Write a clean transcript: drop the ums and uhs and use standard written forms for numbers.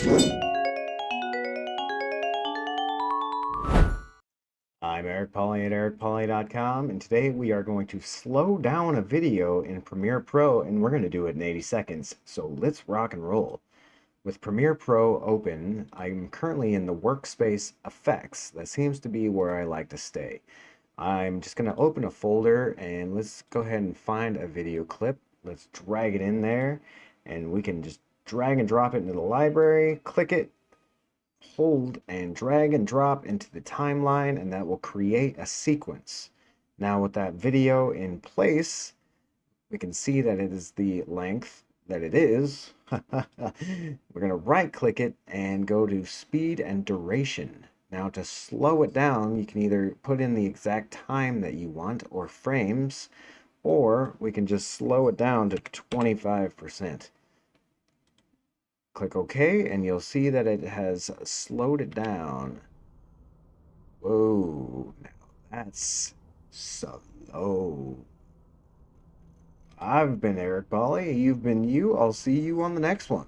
I'm Eric Polley at ericpolley.com, and today we are going to slow down a video in Premiere Pro, and we're going to do it in 80 seconds. So let's rock and roll. With Premiere Pro open, I'm currently in the workspace effects. That seems to be where I like to stay. I'm just going to open a folder and let's go ahead and find a video clip. Let's drag it in there, and we can just drag and drop it into the library, click it, hold and drag and drop into the timeline, and that will create a sequence. Now with that video in place, we can see that it is the length that it is. We're going to right click it and go to speed and duration. Now to slow it down, you can either put in the exact time that you want or frames, or we can just slow it down to 25%. Click OK, and you'll see that it has slowed it down. Whoa, now that's slow. I've been Eric Polley. You've been you. I'll see you on the next one.